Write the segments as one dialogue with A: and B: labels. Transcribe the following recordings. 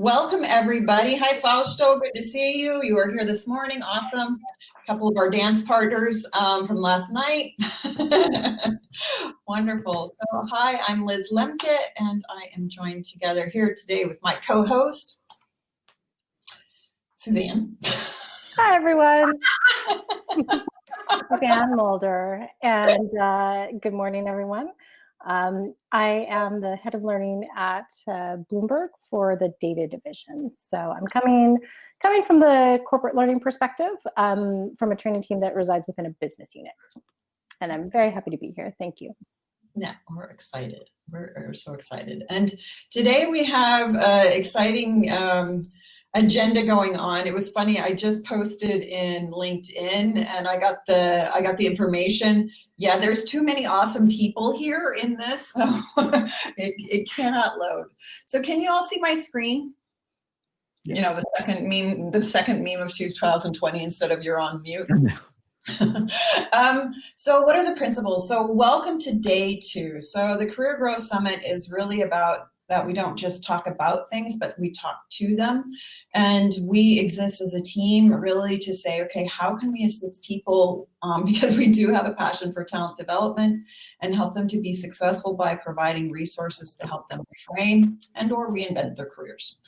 A: Welcome, everybody. Hi, Fausto. Good to see you. You are here this morning. Awesome. A couple of our dance partners from last night. Wonderful. So, hi, I'm Liz Lembke, and I am joined together here today with my co-host, Suzanne.
B: Hi, everyone. Suzanne Mulder, and good morning, everyone. I am the head of learning at Bloomberg for the data division. So I'm coming from the corporate learning perspective, from a training team that resides within a business unit. And I'm very happy to be here. Thank you.
A: Yeah, we're excited. We're so excited. And today we have exciting agenda going on. It was funny. I just posted in LinkedIn, and I got the information. Yeah, there's too many awesome people here in this. So it cannot load. So can you all see my screen? Yes. You know, the second meme of 2020 instead of you're on mute. So what are the principles? So welcome to day 2. So the Career Growth Summit is really about that we don't just talk about things, but we talk to them. And we exist as a team really to say, okay, how can we assist people, because we do have a passion for talent development, and help them to be successful by providing resources to help them reframe and or reinvent their careers.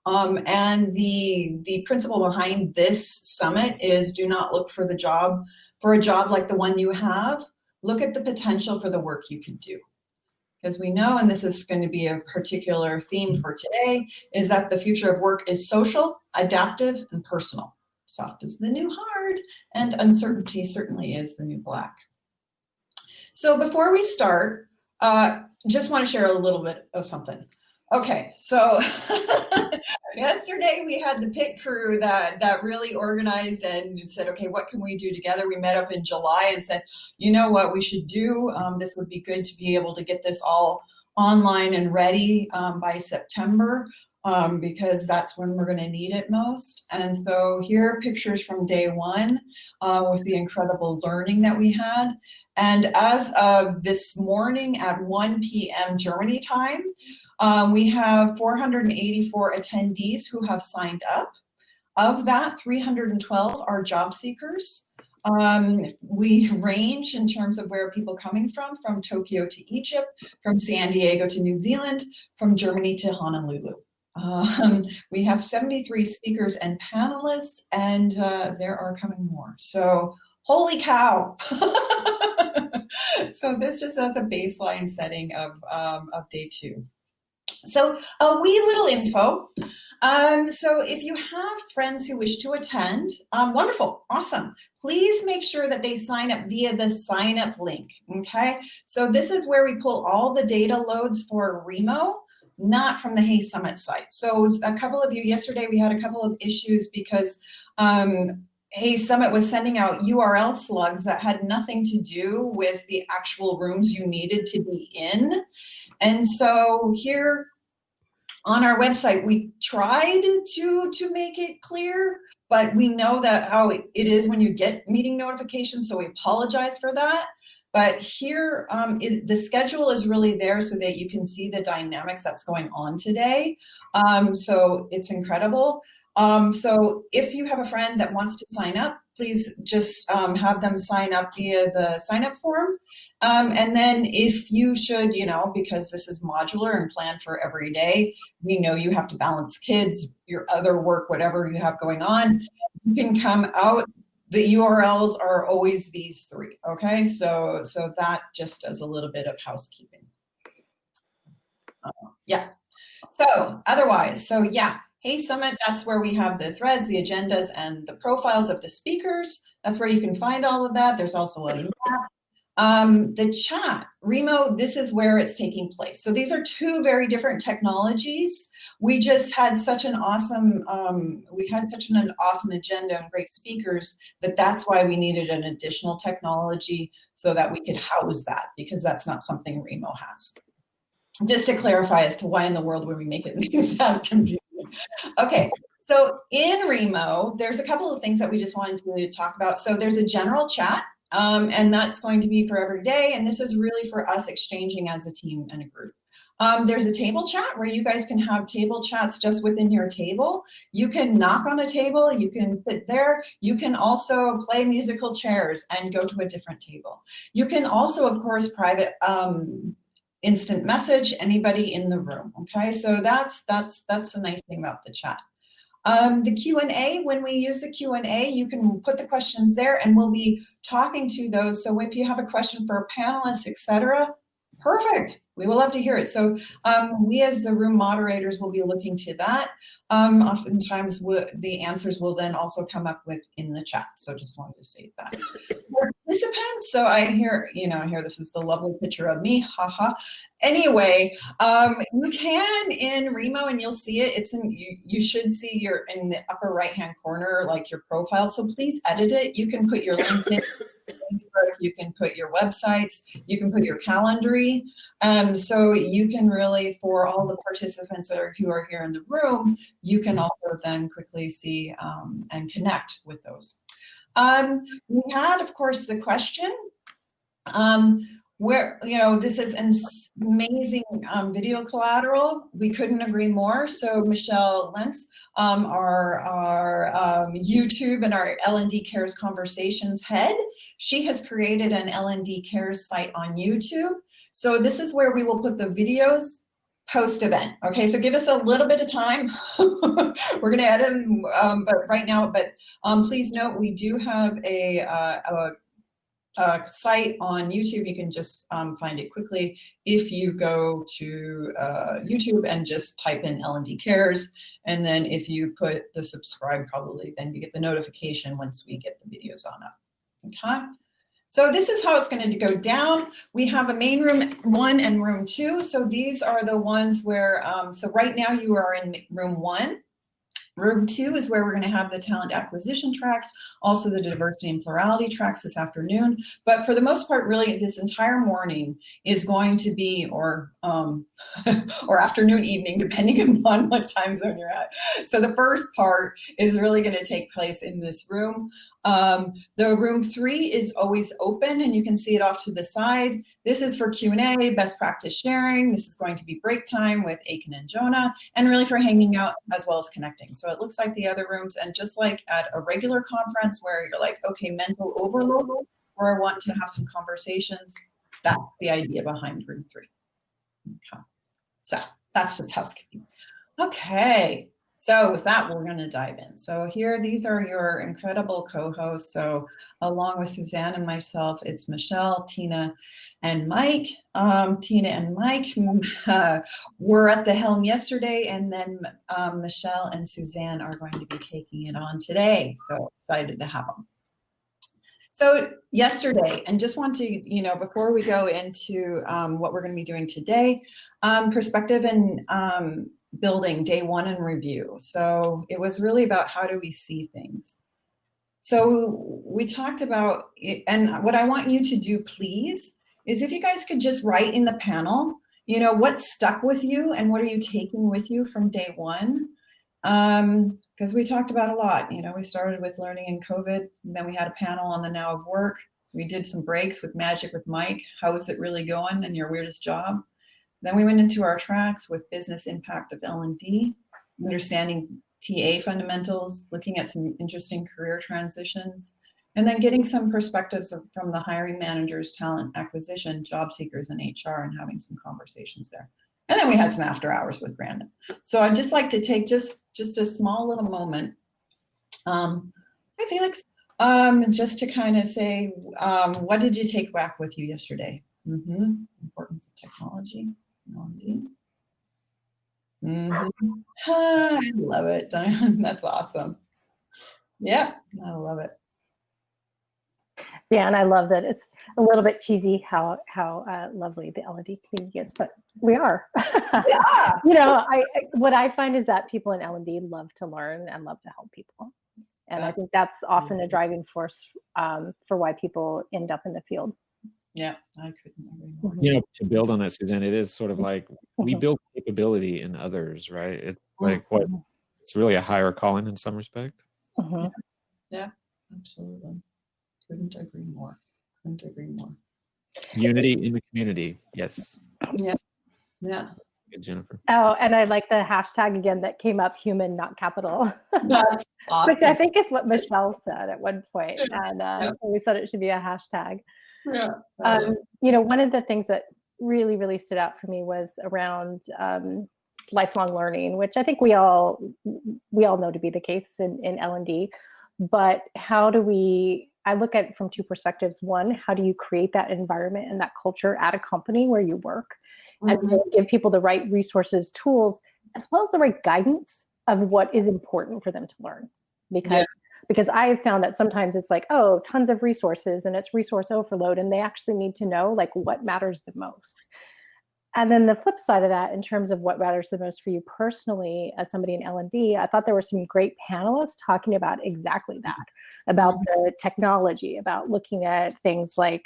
A: And the principle behind this summit is do not look for a job like the one you have. Look at the potential for the work you can do. Because we know, and this is going to be a particular theme for today, is that the future of work is social, adaptive, and personal. Soft is the new hard, and uncertainty certainly is the new black. So before we start, just want to share a little bit of something. Okay, so yesterday we had the pit crew that really organized and said, okay, what can we do together? We met up in July and said, you know what we should do? This would be good to be able to get this all online and ready by September, because that's when we're going to need it most. And so here are pictures from day 1 with the incredible learning that we had. And as of this morning at 1 p.m. Germany time, we have 484 attendees who have signed up. Of that, 312 are job seekers. We range in terms of where people coming from Tokyo to Egypt, from San Diego to New Zealand, from Germany to Honolulu. We have 73 speakers and panelists, and there are coming more. So, holy cow. So this just as a baseline setting of day 2. So a wee little info. So if you have friends who wish to attend, wonderful, awesome. Please make sure that they sign up via the sign up link, okay? So this is where we pull all the data loads for Remo, not from the Hey Summit site. So a couple of you, yesterday we had a couple of issues because Hey Summit was sending out URL slugs that had nothing to do with the actual rooms you needed to be in. And so here on our website, we tried to make it clear, but we know that how it is when you get meeting notifications, so we apologize for that. But here, the schedule is really there so that you can see the dynamics that's going on today. So it's incredible. So if you have a friend that wants to sign up, please just have them sign up via the sign up form. And then if you should, because this is modular and planned for every day, we know you have to balance kids, your other work, whatever you have going on, you can come out. The URLs are always these 3, okay? So that just as a little bit of housekeeping. Yeah, so otherwise, so yeah. Hey Summit, that's where we have the threads, the agendas, and the profiles of the speakers. That's where you can find all of that. There's also a map. The chat, Remo, this is where it's taking place. So these are 2 very different technologies. We just had such an awesome, agenda and great speakers that's why we needed an additional technology so that we could house that, because that's not something Remo has. Just to clarify as to why in the world would we make it that confusing. Okay, so in Remo, there's a couple of things that we just wanted to talk about. So there's a general chat, and that's going to be for every day. And this is really for us exchanging as a team and a group. There's a table chat where you guys can have table chats just within your table. You can knock on a table, you can sit there. You can also play musical chairs and go to a different table. You can also, of course, private instant message anybody in the room. Okay, so that's the nice thing about the chat. The Q&A, when we use the Q&A, you can put the questions there and we'll be talking to those. So if you have a question for a panelist, etc., perfect. We will love to hear it. So we as the room moderators will be looking to that. Oftentimes the answers will then also come up in the chat. So just wanted to say that. Participants, so I hear, here this is the lovely picture of me, haha. Anyway, you can in Remo, and you'll see it. It's in you should see your in the upper right hand corner, like your profile. So please edit it. You can put your LinkedIn, Facebook, you can put your websites, you can put your Calendly. So you can really, for all the participants who are here in the room, you can also then quickly see and connect with those. We had, of course, the question where, this is an amazing video collateral. We couldn't agree more. So Michelle Lentz, our YouTube and our L&D Cares Conversations head, she has created an L&D Cares site on YouTube. So this is where we will put the videos post-event. Okay, so give us a little bit of time. We're going to edit them, but right now, please note we do have a site on YouTube. You can just find it quickly if you go to YouTube and just type in L&D Cares, and then if you put the subscribe, probably then you get the notification once we get the videos on up. Okay. So this is how it's going to go down. We have a main room 1 and room 2. So these are the ones where, so right now you are in room 1. Room 2 is where we're going to have the talent acquisition tracks, also the diversity and plurality tracks this afternoon. But for the most part, really, this entire morning is going to be, or afternoon, evening, depending upon what time zone you're at. So the first part is really going to take place in this room. The room 3 is always open, and you can see it off to the side. This is for Q&A, best practice sharing. This is going to be break time with Aiken and Jonah, and really for hanging out as well as connecting. So it looks like the other rooms, and just like at a regular conference where you're like, okay, mental overload, or I want to have some conversations, that's the idea behind room 3. Okay. So that's just housekeeping. Okay. So with that, we're going to dive in. So here, these are your incredible co-hosts. So along with Suzanne and myself, it's Michelle, Tina, and Mike. Tina and Mike were at the helm yesterday, and then Michelle and Suzanne are going to be taking it on today. So excited to have them. So yesterday, and just want to, before we go into what we're going to be doing today, perspective and building day 1 in review. So it was really about how do we see things. So we talked about it, and what I want you to do, please, is if you guys could just write in the panel, what stuck with you and what are you taking with you from day 1? Because we talked about a lot. We started with learning in COVID, and then we had a panel on the now of work. We did some breaks with Magic with Mike. How is it really going in your weirdest job? Then we went into our tracks with business impact of L&D, understanding TA fundamentals, looking at some interesting career transitions, and then getting some perspectives from the hiring managers, talent acquisition, job seekers, and HR, and having some conversations there. And then we had some after hours with Brandon. So I'd just like to take just a small little moment. Hi, Felix. Just to kind of say, what did you take back with you yesterday? Importance of technology. I love it. That's awesome. Yeah, I love it.
B: Yeah, and I love that it's a little bit cheesy how lovely the L&D community is, but we are.
A: Yeah.
B: What I find is that people in L&D love to learn and love to help people, and I think that's often a driving force for why people end up in the field.
A: Yeah, I couldn't agree more.
C: To build on that, Suzanne, it is sort of like we build capability in others, right? It's like it's really a higher calling in some respect.
A: Yeah, absolutely. Couldn't agree more. Couldn't agree more.
C: Unity in the community, yes.
A: Yeah. Yeah.
C: Good, Jennifer.
B: Oh, and I like the hashtag again that came up, human, not capital.
A: That's awesome.
B: Which I think is what Michelle said at one point. And
A: Yeah.
B: so we said it should be a hashtag.
A: Yeah.
B: You know, one of the things that really, really stood out for me was around lifelong learning, which I think we all know to be the case in L&D. But how do I look at it from two perspectives. One, how do you create that environment and that culture at a company where you work, and really give people the right resources, tools, as well as the right guidance of what is important for them to learn. Because I have found that sometimes it's like, oh, tons of resources and it's resource overload, and they actually need to know like what matters the most. And then the flip side of that, in terms of what matters the most for you personally as somebody in L&D, I thought there were some great panelists talking about exactly that, about the technology, about looking at things like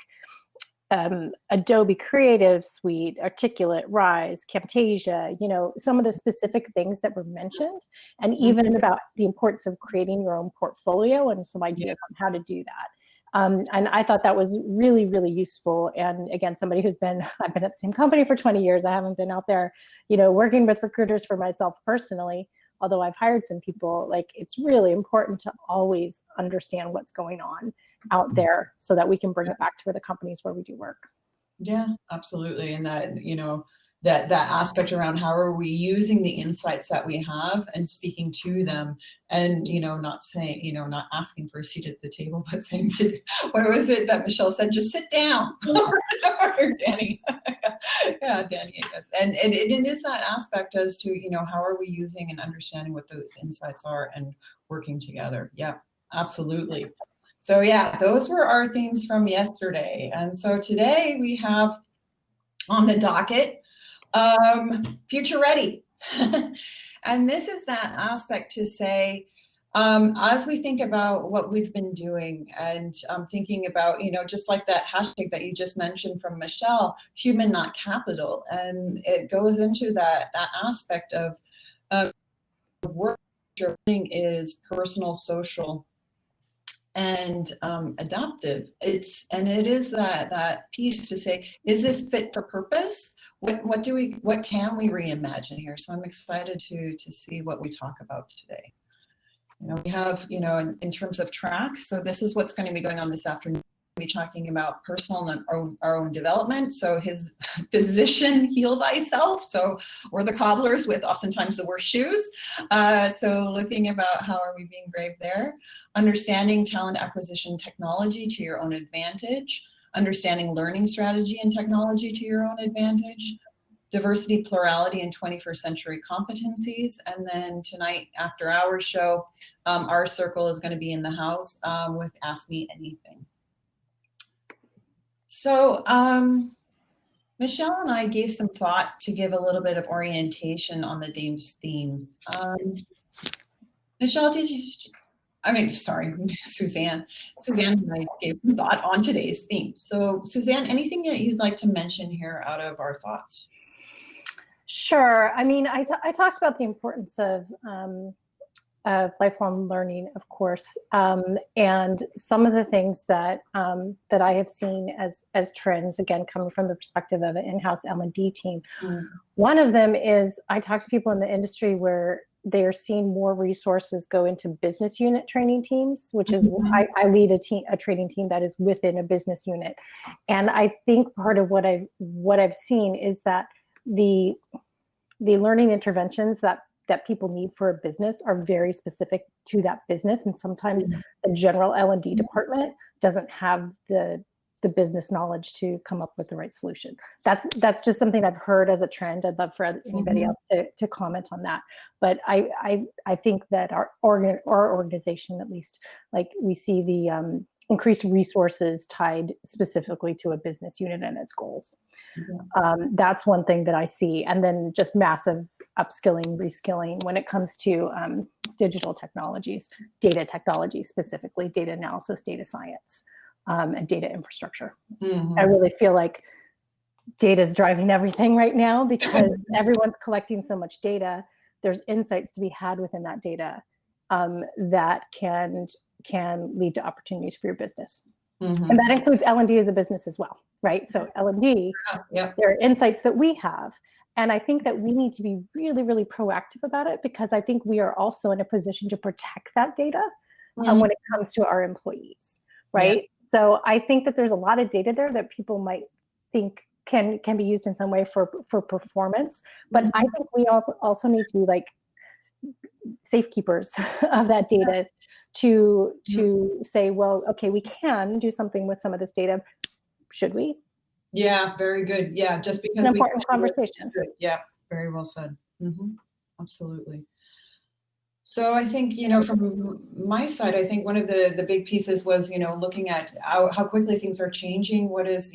B: Adobe Creative Suite, Articulate, Rise, Camtasia, you know, some of the specific things that were mentioned, and even about the importance of creating your own portfolio and some ideas on how to do that. And I thought that was really, really useful. And again, somebody I've been at the same company for 20 years. I haven't been out there, you know, working with recruiters for myself personally, although I've hired some people. Like, it's really important to always understand what's going on out there so that we can bring it back to the companies where we do work.
A: Yeah, absolutely. And that, you know, that aspect around how are we using the insights that we have and speaking to them, and, you know, not saying, you know, not asking for a seat at the table, but saying, what was it that Michelle said? Just sit down. Or Danny. Yeah, Danny, I guess. And it is that aspect as to, you know, how are we using and understanding what those insights are and working together. Yeah, absolutely. So yeah, those were our themes from yesterday. And so today we have on the docket, future ready. And this is that aspect to say, as we think about what we've been doing and thinking about, you know, just like that hashtag that you just mentioned from Michelle, human, not capital. And it goes into that aspect of work learning is personal, social, and adaptive. It is that piece to say, is this fit for purpose? What can we reimagine here? So I'm excited to see what we talk about today. You know, we have, you know, in terms of tracks. So this is what's going to be going on this afternoon. We'll be talking about personal and our own development. So his physician, heal thyself. So we're the cobblers with oftentimes the worst shoes. So looking about how are we being brave there. Understanding talent acquisition technology to your own advantage. Understanding learning strategy and technology to your own advantage. Diversity, plurality, and 21st century competencies. And then tonight, after our show, our circle is going to be in the house with Ask Me Anything. So Michelle and I gave some thought to give a little bit of orientation on the day's themes. Michelle, Suzanne. Suzanne and I gave some thought on today's theme. So Suzanne, anything that you'd like to mention here out of our thoughts?
B: Sure. I mean, I talked about the importance of lifelong learning, of course, and some of the things that that I have seen as trends, again, coming from the perspective of an in-house L&D team. One of them is I talk to people in the industry where they are seeing more resources go into business unit training teams, which is I lead a training team that is within a business unit, and I think part of what I've seen is that the learning interventions that people need for a business are very specific to that business, and sometimes the general L&D department doesn't have the business knowledge to come up with the right solution. That's just something I've heard as a trend. I'd love for anybody else to comment on that. But I think that our organization, at least, like we see the increased resources tied specifically to a business unit and its goals. That's one thing that I see. And then just massive upskilling, reskilling when it comes to digital technologies, data technology, specifically data analysis, data science, and data infrastructure. I really feel like data is driving everything right now because everyone's collecting so much data. There's insights to be had within that data that can lead to opportunities for your business. And that includes L&D as a business as well, right? So L&D, there are insights that we have, And I think that we need to be really, really proactive about it, because I think we are also in a position to protect that data when it comes to our employees, right? Yeah. So I think that there's a lot of data there that people might think can be used in some way for performance, but I think we also need to be like safekeepers of that data to say, well, okay, we can do something with some of this data. Should we?
A: Yeah, very good. Yeah, just because
B: an important conversation.
A: Yeah, very well said. Absolutely. So I think, from my side, I think one of the big pieces was, looking at how quickly things are changing. What is,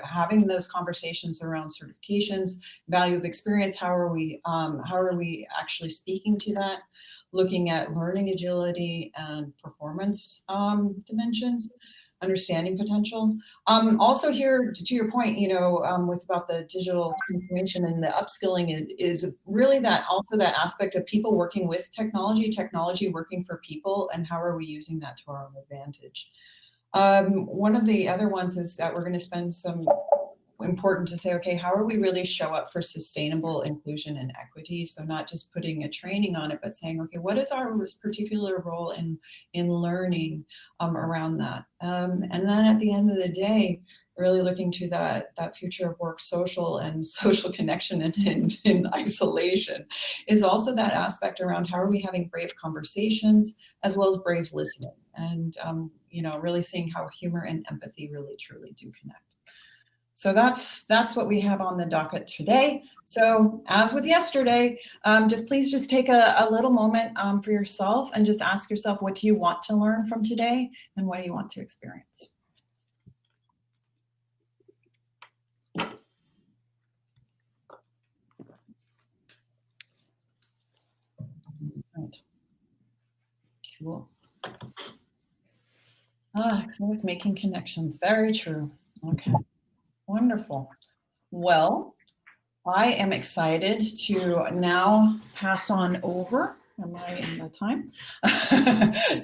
A: having those conversations around certifications, value of experience. How are we actually speaking to that? Looking at learning agility and performance dimensions. Understanding potential. Also here, to your point, with about the digital transformation and the upskilling is really that aspect of people working with technology working for people, and how are we using that to our own advantage. One of the other ones is that we're going to spend some important to say, okay, how are we really show up for sustainable inclusion and equity? So not just putting a training on it, but saying, okay, what is our particular role in learning around that? And then at the end of the day, really looking to that future of work, social connection in isolation is also that aspect around how are we having brave conversations as well as brave listening, and really seeing how humor and empathy really truly do connect. So that's what we have on the docket today. So as with yesterday, please take a little moment for yourself and just ask yourself, what do you want to learn from today, and what do you want to experience? Right. Cool. It's making connections. Very true. Okay. Wonderful. Well, I am excited to now pass on over, am I in the time,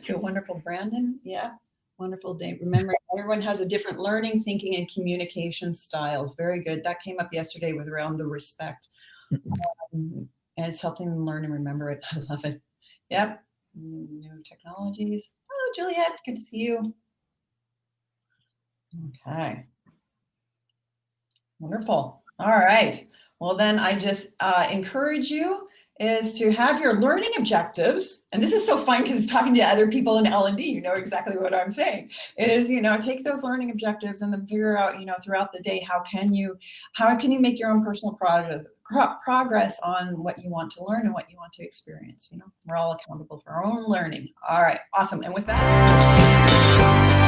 A: to wonderful Brandon. Yeah, wonderful day. Remember, everyone has a different learning, thinking, and communication styles. Very good. That came up yesterday with around the respect. And it's helping them learn and remember it. I love it. Yep. New technologies. Oh, Juliet, good to see you. Okay. Wonderful. All right. Well, then I just encourage you is to have your learning objectives. And this is so fun because talking to other people in L&D, you know exactly what I'm saying, is, take those learning objectives and then figure out, throughout the day, how can you make your own personal progress on what you want to learn and what you want to experience. We're all accountable for our own learning. All right. Awesome. And with that.